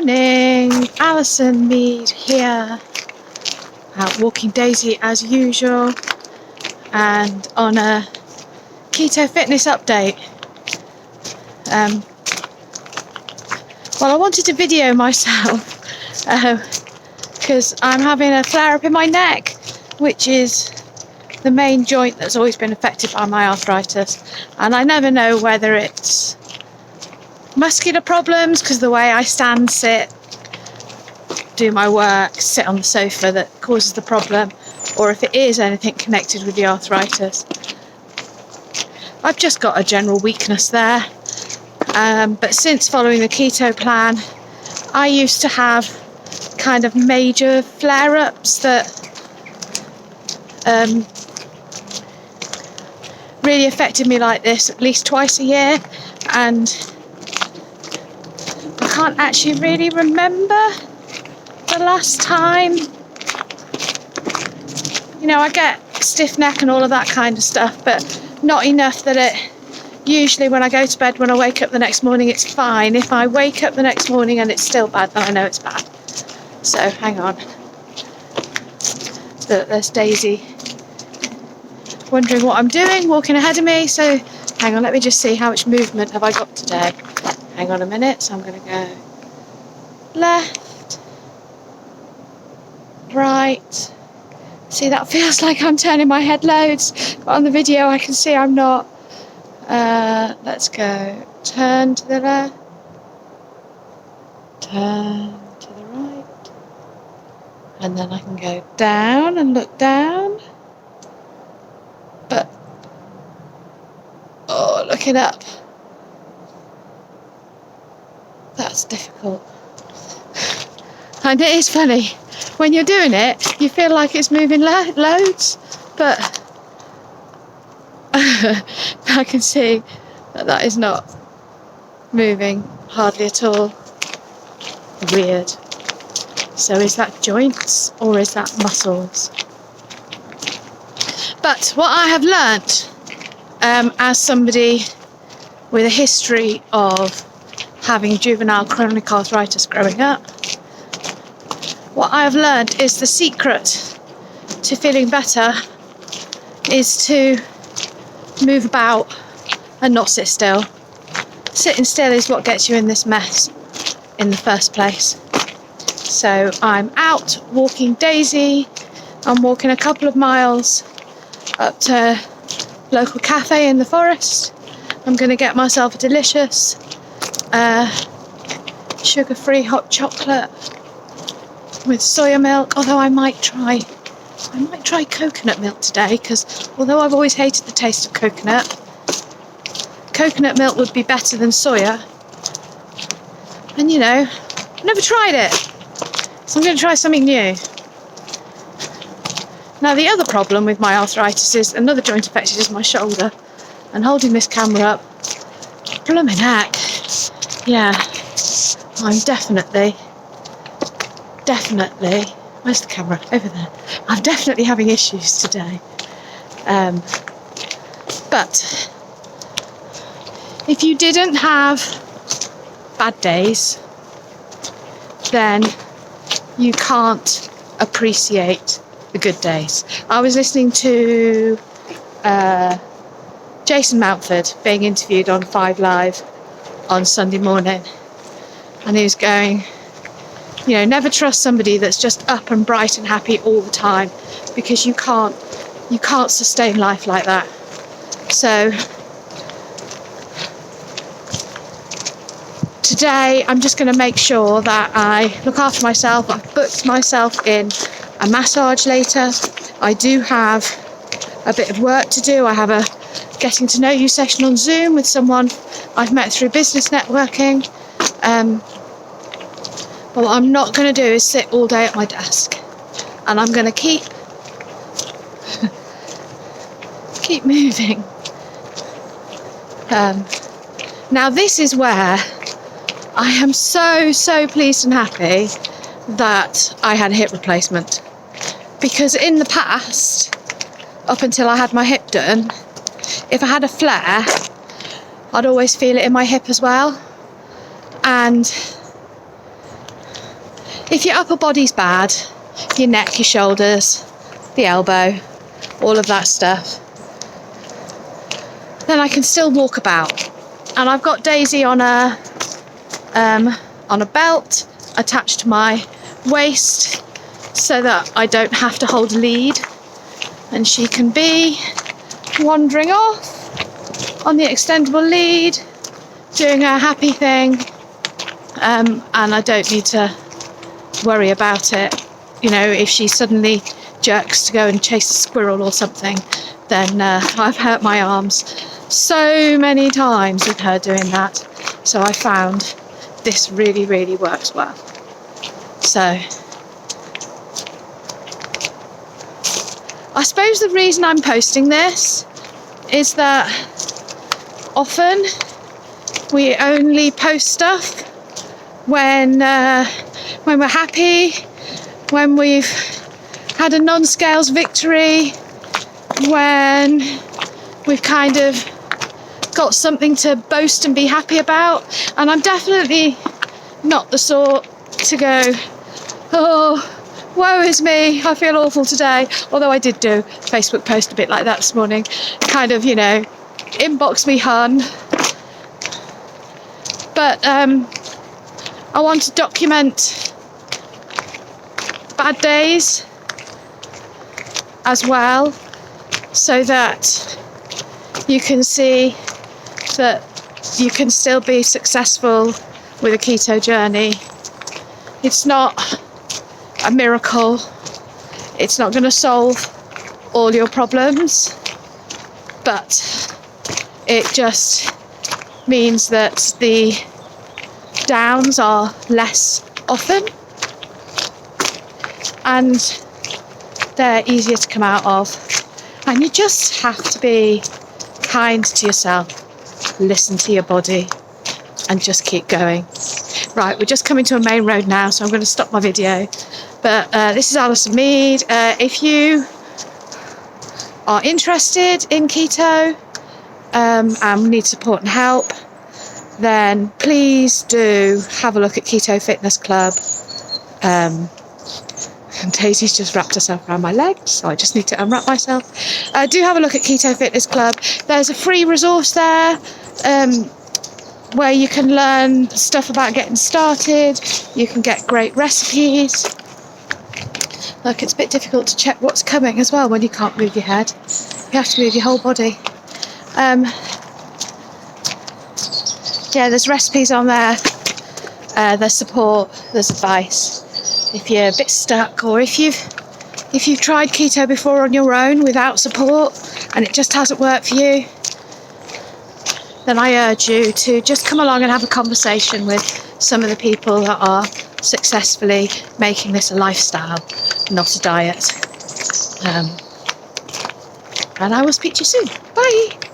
morning, Alison Mead here, out walking Daisy as usual, and on a Keto Fitness update. Well, I wanted to video myself because I'm having a flare up in my neck, which is the main joint that's always been affected by my arthritis, and I never know whether it's muscular problems because the way I stand, sit, do my work, sit on the sofa that causes the problem, or if it is anything connected with the arthritis. I've just got a general weakness there, but since following the keto plan, I used to have kind of major flare-ups that really affected me like this at least twice a year, and I can't actually really remember the last time. You know, I get stiff neck and all of that kind of stuff, but not enough that it usually, when I go to bed, when I wake up the next morning, it's fine. If I wake up the next morning and it's still bad, then I know it's bad. So hang on, there's Daisy wondering what I'm doing, walking ahead of me. So hang on, let me just see how much movement have I got today. Hang on a minute. So I'm going to go left, right. See, that feels like I'm turning my head loads, but on the video I can see I'm not. Let's go. Turn to the left, turn to the right, and then I can go down and look down. But looking up, that's difficult. And it is funny, when you're doing it, you feel like it's moving loads, but I can see that is not moving hardly at all. Weird. So is that joints or is that muscles? But what I have learnt, as somebody with a history of having juvenile chronic arthritis growing up, what I have learnt is the secret to feeling better is to move about and not sit still. Sitting still is what gets you in this mess in the first place. So I'm out walking Daisy. I'm walking a couple of miles up to a local cafe in the forest. I'm going to get myself a delicious sugar-free hot chocolate with soya milk, although I might try coconut milk today, because although I've always hated the taste of coconut milk would be better than soya. And you know, I've never tried it, so I'm going to try something new. Now, the other problem with my arthritis is another joint affected is my shoulder, and holding this camera up, blooming heck, yeah, I'm definitely, where's the camera? Over there. I'm definitely having issues today. But if you didn't have bad days, then you can't appreciate the good days. I was listening to Jason Mountford being interviewed on 5 Live on Sunday morning, and he was going, you know, never trust somebody that's just up and bright and happy all the time, because you can't sustain life like that. So today I'm just going to make sure that I look after myself. I've booked myself in a massage later. I do have a bit of work to do. I have a getting to know you session on Zoom with someone I've met through business networking. But what I'm not going to do is sit all day at my desk, and I'm going to keep moving. Now this is where I am so pleased and happy that I had a hip replacement, because in the past, up until I had my hip done, if I had a flare, I'd always feel it in my hip as well, and if your upper body's bad, your neck, your shoulders, the elbow, all of that stuff, then I can still walk about. And I've got Daisy on a belt attached to my waist so that I don't have to hold a lead, and she can be wandering off on the extendable lead, doing her happy thing, and I don't need to worry about it. You know, if she suddenly jerks to go and chase a squirrel or something, then I've hurt my arms so many times with her doing that. So I found this really, really works well. So I suppose the reason I'm posting this is that often we only post stuff when we're happy, when we've had a non-scales victory, when we've kind of got something to boast and be happy about. And I'm definitely not the sort to go, oh, woe is me, I feel awful today. Although I did do a Facebook post a bit like that this morning, kind of, you know, inbox me hun. But I want to document bad days as well, so that you can see that you can still be successful with a keto journey. It's not a miracle. It's not going to solve all your problems, but it just means that the downs are less often and they're easier to come out of. And you just have to be kind to yourself, listen to your body, and just keep going. Right, we're just coming to a main road now, so I'm going to stop my video. But this is Alison Mead. If you are interested in keto and need support and help, then please do have a look at Keto Fitness Club. And Daisy's just wrapped herself around my legs, so I just need to unwrap myself. Do have a look at Keto Fitness Club. There's a free resource there where you can learn stuff about getting started. You can get great recipes. Look, it's a bit difficult to check what's coming as well when you can't move your head. You have to move your whole body. Yeah, there's recipes on there. There's support. There's advice. If you're a bit stuck, or if you've tried keto before on your own without support and it just hasn't worked for you, then I urge you to just come along and have a conversation with some of the people that are successfully making this a lifestyle, not a diet. And I will speak to you soon. Bye.